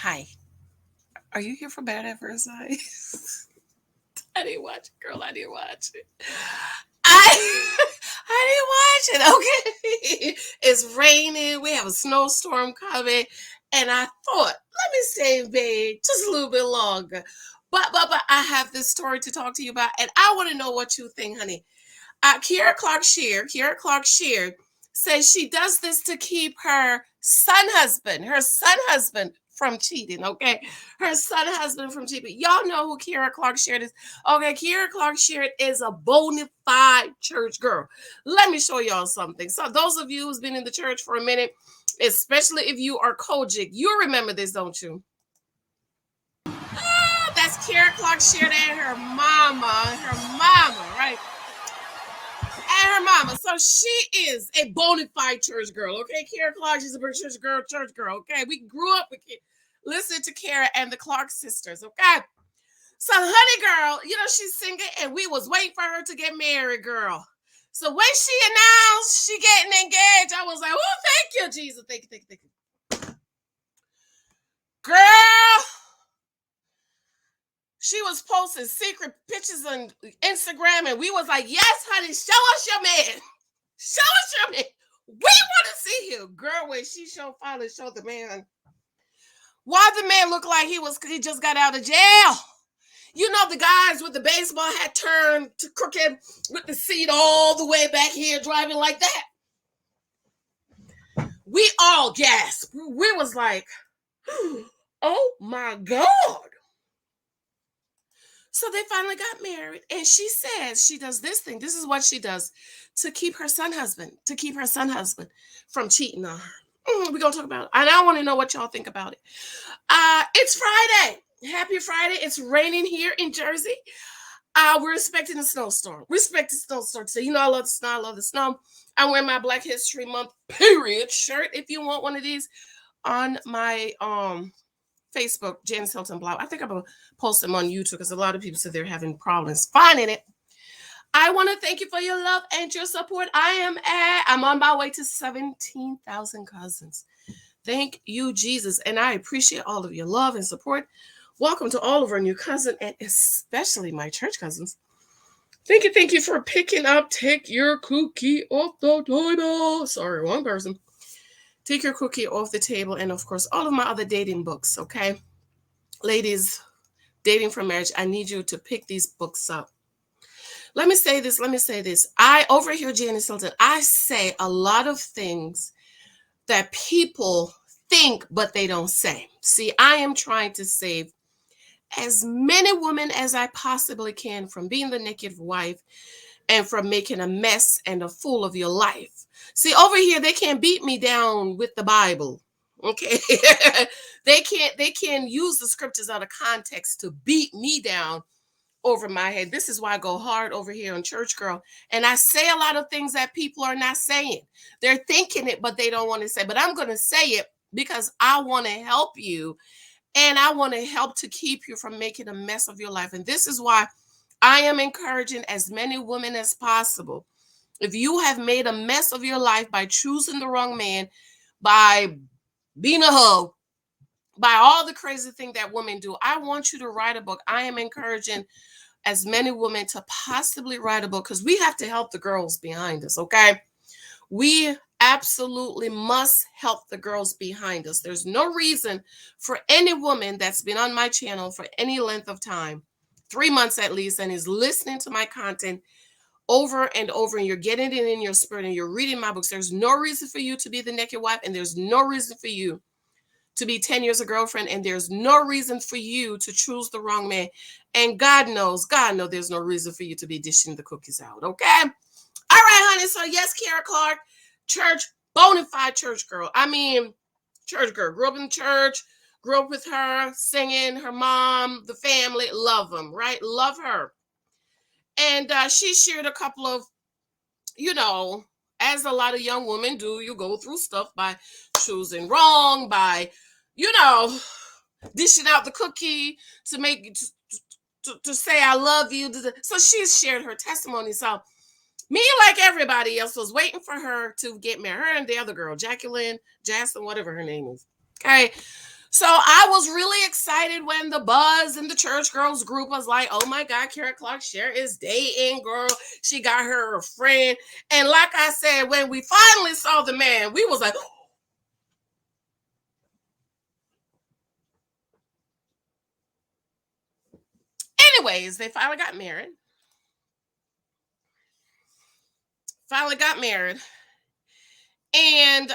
Hi. Are you here for Bad at First Sight? I didn't watch it, girl. I didn't watch it. I I didn't watch it. Okay. It's raining. We have a snowstorm coming. And I thought, let me stay in bed just a little bit longer. But I have this story to talk to you about, and I want to know what you think, honey. Kierra Sheard says she does this to keep her son husband from cheating. Okay, her son husband from cheating. Y'all know who Kierra Sheard is. Okay, Kierra Sheard is a bona fide church girl. Let me show y'all something. So those of you who's been in the church for a minute, especially if you are Kojic, you remember this, don't you? That's Kierra Sheard and her mama, right? And her mama. So she is a bona fide church girl. Okay, Kierra Clark, she's a church girl. Okay, we grew up with listen to Kierra and the Clark sisters. Okay, so honey girl, she's singing, and we was waiting for her to get married, girl. So when she announced she getting engaged, I was like, oh, thank you, Jesus, thank you, girl. She was posting secret pictures on Instagram, and we was like, yes, honey, show us your man. Show us your man. We want to see him. Girl, when she finally showed the man, why the man looked like he just got out of jail. You know, the guys with the baseball hat turned to crooked with the seat all the way back here driving like that. We all gasped. We was like, oh my God. So they finally got married, and she says she does this thing. This is what she does to keep her son husband from cheating on her. We're gonna talk about it. And I want to know what y'all think about it. It's Friday. Happy Friday. It's raining here in Jersey. We're expecting a snowstorm. We're expecting a snowstorm today. You know, I love the snow. I love the snow. I wear my Black History Month period shirt. If you want one of these on my Facebook, Janicehylton blog. I think I'm gonna post them on YouTube because a lot of people said they're having problems finding it. I want to thank you for your love and your support. I'm on my way to 17,000 cousins. Thank you, Jesus. And I appreciate all of your love and support. Welcome to all of our new cousins, and especially my church cousins. Thank you for picking up. Take your cookie off the table. Sorry, wrong person. Take your cookie off the table, and of course, all of my other dating books, okay? Ladies, dating for marriage, I need you to pick these books up. Let me say this. I, over here, Janicehylton, I say a lot of things that people think, but they don't say. See, I am trying to save as many women as I possibly can from being the naked wife and from making a mess and a fool of your life. See, over here, they can't beat me down with the Bible. Okay. they can't use the scriptures out of context to beat me down over my head. This is why I go hard over here on Church Girl. And I say a lot of things that people are not saying. They're thinking it, but they don't want to say. But I'm going to say it because I want to help you. And I want to help to keep you from making a mess of your life. And this is why I am encouraging as many women as possible. If you have made a mess of your life by choosing the wrong man, by being a hoe, by all the crazy things that women do, I want you to write a book. I am encouraging as many women to possibly write a book because we have to help the girls behind us, okay? We absolutely must help the girls behind us. There's no reason for any woman that's been on my channel for any length of time, 3 months at least, and is listening to my content over and over, and you're getting it in your spirit and you're reading my books. There's no reason for you to be the naked wife, and there's no reason for you to be 10 years a girlfriend, and there's no reason for you to choose the wrong man. And God knows there's no reason for you to be dishing the cookies out, okay? All right, honey. So yes, Kierra Clark, church, bona fide church girl. I mean, church girl. Grew up in church, grew up with her, singing, her mom, the family, love them, right? Love her. And she shared a couple of, as a lot of young women do, you go through stuff by choosing wrong, by, dishing out the cookie to make, to say I love you. So she shared her testimony. So me, like everybody else, was waiting for her to get married. Her and the other girl, Jacqueline, Jaslyn, whatever her name is. Okay. So I was really excited when the buzz in the church girls group was like, oh my God, Kierra Sheard is dating, girl. She got her a friend. And like I said, when we finally saw the man, we was like, anyways, they finally got married. Finally got married. And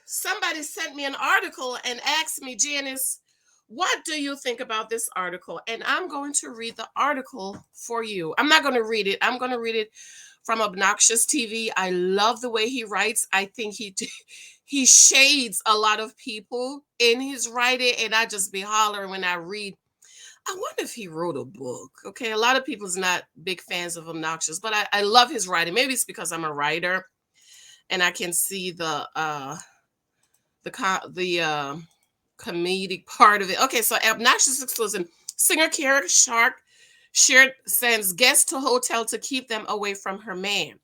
somebody sent me an article and asked me, Janice, what do you think about this article? And I'm going to read the article for you. I'm not going to read it. I'm going to read it from Obnoxious TV. I love the way he writes. I think he shades a lot of people in his writing, and I just be hollering when I read. I wonder if he wrote a book. Okay, a lot of people's not big fans of Obnoxious, but I love his writing. Maybe it's because I'm a writer and I can see the comedic part of it. Okay, so Obnoxious exclusive singer Kierra Sheard sends guests to hotel to keep them away from her man.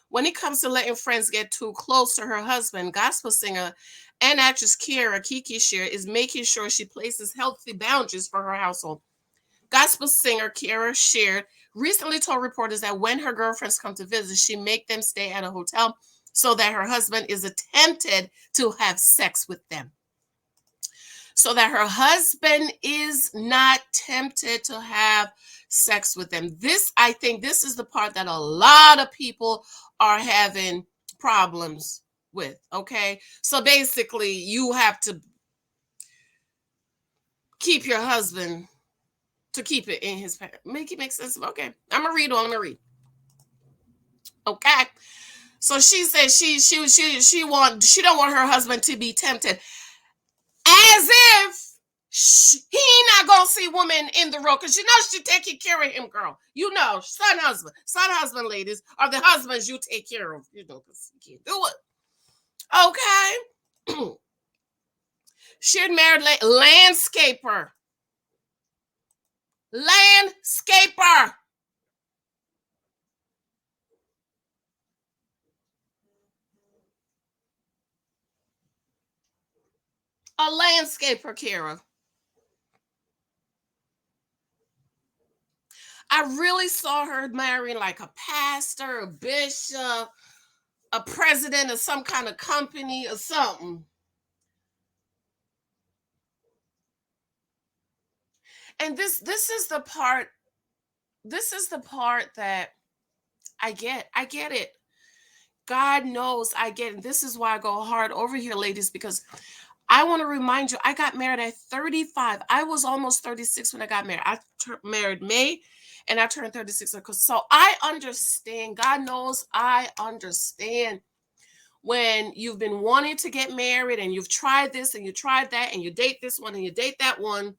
When it comes to letting friends get too close to her husband, gospel singer and actress Kierra Sheard is making sure she places healthy boundaries for her household. Gospel singer Kierra Sheard recently told reporters that when her girlfriends come to visit, she make them stay at a hotel so that her husband is tempted to have sex with them. So that her husband is not tempted to have sex with them. This, I think, this is the part that a lot of people are having problems with. Okay. So basically, you have to keep your husband to keep it in his make it make sense. Okay. I'm gonna read on. I'm gonna read. Okay. So she said she don't want her husband to be tempted, as if he not gonna see women in the road, because you know she taking care of him, girl. You know, son husband, ladies are the husbands you take care of. You know, because you can't do it. Okay. She'd married landscaper. Landscaper. A landscaper, Kierra. I really saw her marrying like a pastor, a bishop, a president of some kind of company or something. And this is the part. This is the part that I get. I get it. God knows I get it. This is why I go hard over here, ladies, because I want to remind you, I got married at 35. I was almost 36 when I got married. I married May and I turned 36. So I understand. God knows I understand when you've been wanting to get married and you've tried this and you tried that and you date this one and you date that one.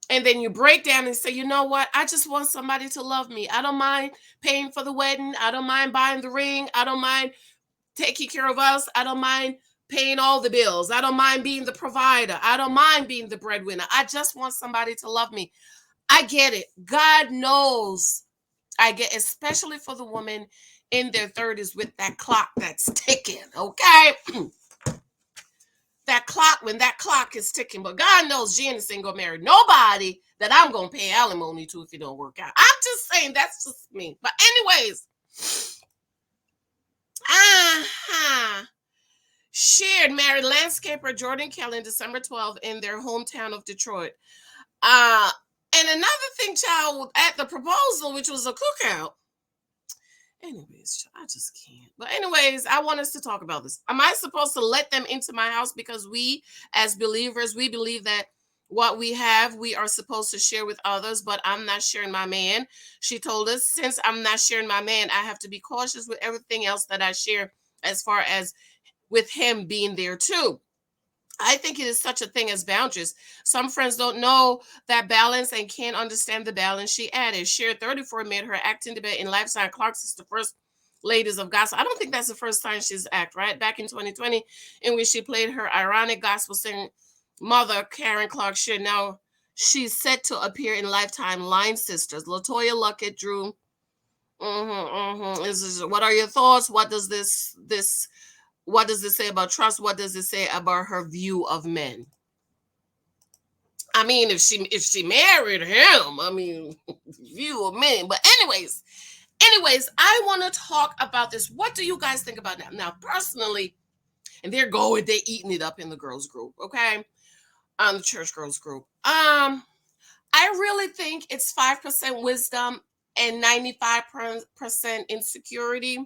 And then you break down and say, you know what? I just want somebody to love me. I don't mind paying for the wedding. I don't mind buying the ring. I don't mind taking care of us. I don't mind paying all the bills. I don't mind being the provider. I don't mind being the breadwinner. I just want somebody to love me. I get it. God knows I get, especially for the woman in their 30s with that clock that's ticking, okay? That clock, when that clock is ticking, but God knows Janice ain't gonna marry nobody that I'm gonna pay alimony to if it don't work out. I'm just saying, that's just me. But anyways, Sheard married landscaper Jordan Kelly on December 12th in their hometown of Detroit. And another thing, child, at the proposal, which was a cookout. Anyways, I just can't. But anyways, I want us to talk about this. Am I supposed to let them into my house because we, as believers, we believe that what we have, we are supposed to share with others, but I'm not sharing my man. She told us, since I'm not sharing my man, I have to be cautious with everything else that I share as far as with him being there too. I think it is such a thing as boundaries. Some friends don't know that balance and can't understand the balance. She added, Sheard 34 made her acting debut in Lifetime Clark's is the first ladies of gospel. I don't think that's the first time she's act, right? Back in 2020, in which she played her ironic gospel singer mother, Karen Clark Sheard. Now she's set to appear in Lifetime Line Sisters. Latoya Luckett drew. What are your thoughts? What does this What does it say about trust? What does it say about her view of men? I mean, if she married him, I mean, view of men. But anyways, I want to talk about this. What do you guys think about that? Now, personally, and they're eating it up in the girls group, okay? On the church girls group. I really think it's 5% wisdom and 95% insecurity.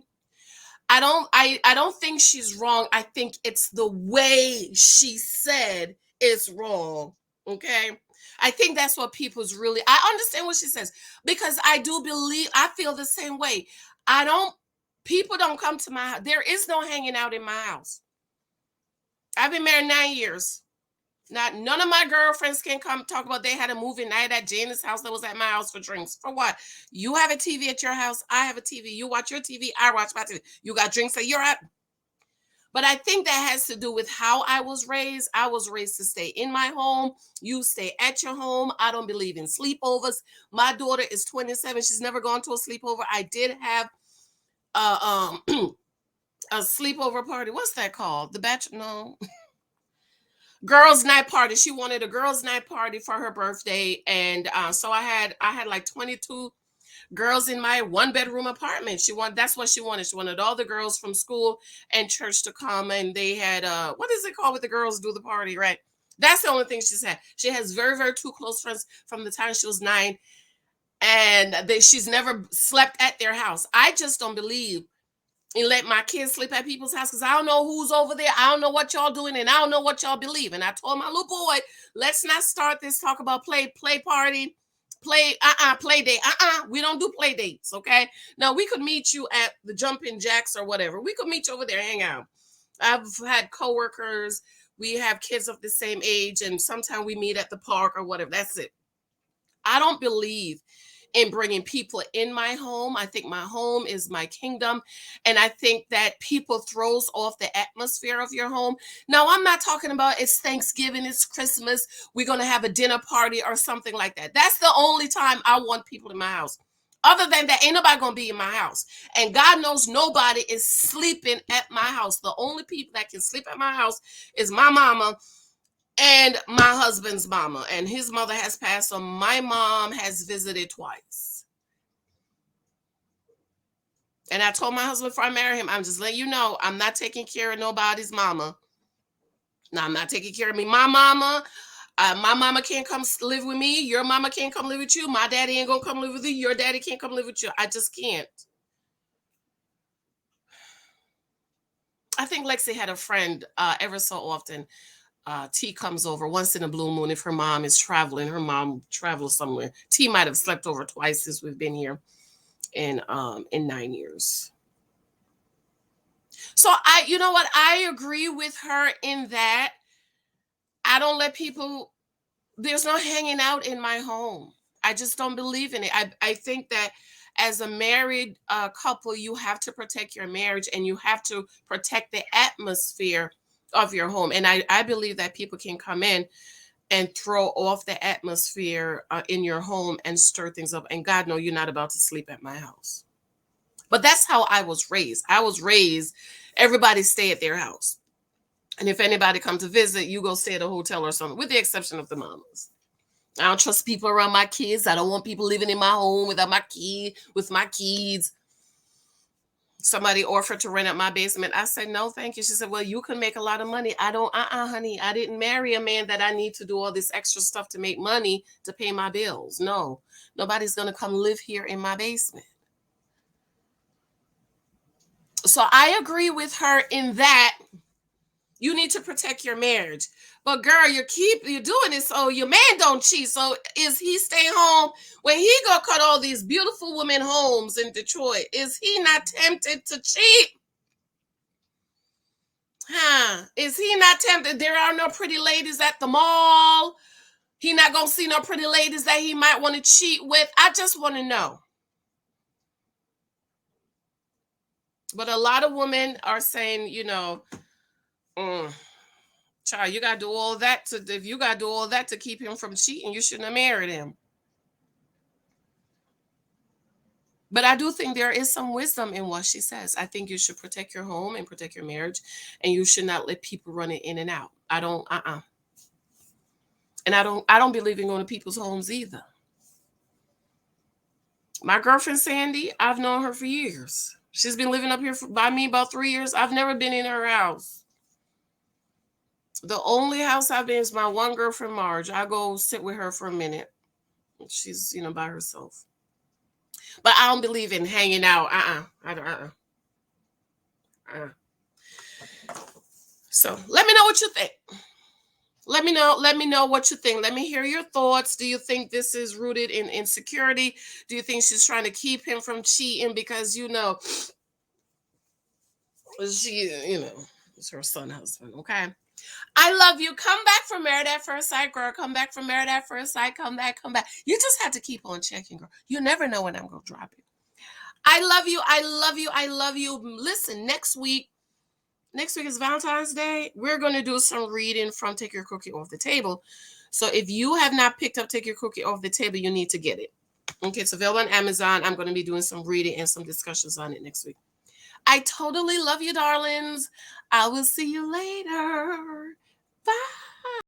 I don't think she's wrong. I think it's the way she said it's wrong. Okay. I think that's what people's really I understand what she says because I do believe I feel the same way. I don't People don't come to my house. There is no hanging out in my house. I've been married 9 years. Not none of my girlfriends can come talk about they had a movie night at Janice's house that was at my house for drinks. For what? You have a TV at your house. I have a TV. You watch your TV. I watch my TV. You got drinks at your house. But I think that has to do with how I was raised. I was raised to stay in my home. You stay at your home. I don't believe in sleepovers. My daughter is 27. She's never gone to a sleepover. I did have a sleepover party. What's that called? The bachelor? No. Girls' night party. She wanted a girls' night party for her birthday, and so I had like 22 girls in my one-bedroom apartment. That's what she wanted. She wanted all the girls from school and church to come, and they had what is it called with the girls do the party, right? That's the only thing she's had. She has very, very two close friends from the time she was 9, and she's never slept at their house. I just don't believe and let my kids sleep at people's house because I don't know who's over there. I don't know what y'all doing, and I don't know what y'all believe. And I told my little boy, let's not start this talk about play party, play date. We don't do play dates, okay? Now we could meet you at the Jumping Jacks or whatever. We could meet you over there, hang out. I've had coworkers. We have kids of the same age, and sometimes we meet at the park or whatever. That's it. I don't believe in bringing people in my home. I think my home is my kingdom. And I think that people throws off the atmosphere of your home. Now, I'm not talking about it's Thanksgiving, it's Christmas, we're going to have a dinner party or something like that. That's the only time I want people in my house. Other than that, ain't nobody going to be in my house. And God knows nobody is sleeping at my house. The only people that can sleep at my house is my mama and my husband's mama, and his mother has passed, so my mom has visited twice. And I told my husband before I married him, I'm just letting you know, I'm not taking care of nobody's mama. No, I'm not taking care of me. My mama can't come live with me. Your mama can't come live with you. My daddy ain't gonna come live with you. Your daddy can't come live with you. I just can't. I think Lexi had a friend ever so often. T comes over once in a blue moon if her mom is traveling. Her mom travels somewhere. T might have slept over twice since we've been here in 9 years. So you know what? I agree with her in that I don't let people. There's no hanging out in my home. I just don't believe in it. I think that as a married couple, you have to protect your marriage and you have to protect the atmosphere of your home. And I believe that people can come in and throw off the atmosphere in your home and stir things up. And God, no, you're not about to sleep at my house. But that's how I was raised. I was raised, everybody stay at their house. And if anybody come to visit, you go stay at a hotel or something, with the exception of the mamas. I don't trust people around my kids. I don't want people living in my home with my kids. Somebody offered to rent out my basement. I said, no, thank you. She said, well, you can make a lot of money. I don't, honey, I didn't marry a man that I need to do all this extra stuff to make money to pay my bills. No, nobody's going to come live here in my basement. So I agree with her in that you need to protect your marriage. But girl, you're doing it so your man don't cheat. So is he staying home when he go cut all these beautiful women homes in Detroit? Is he not tempted to cheat? Is he not tempted? There are no pretty ladies at the mall. He not gonna see no pretty ladies that he might want to cheat with. I just want to know. But a lot of women are saying, child, you gotta do all that if you gotta do all that to keep him from cheating, you shouldn't have married him. But I do think there is some wisdom in what she says. I think you should protect your home and protect your marriage, and you should not let people run it in and out. I don't, and I don't believe in going to people's homes either. My girlfriend Sandy, I've known her for years. She's been living up here by me about 3 years. I've never been in her house. The only house I've been is my one girlfriend Marge. I go sit with her for a minute. She's by herself. But I don't believe in hanging out. I don't. So let me know what you think. Let me know what you think. Let me hear your thoughts. Do you think this is rooted in insecurity? Do you think she's trying to keep him from cheating because she it's her son husband? Okay. I love you. Come back from Married at First Sight, girl. Come back from Married at First Sight. Come back. You just have to keep on checking, girl. You never know when I'm gonna drop it. I love you. I love you. I love you. Listen, next week is Valentine's Day. We're going to do some reading from Take Your Cookie Off the Table. So if you have not picked up Take Your Cookie Off the Table, you need to get it. Okay, it's available on Amazon. I'm going to be doing some reading and some discussions on it next week. I totally love you, darlings. I will see you later. Bye.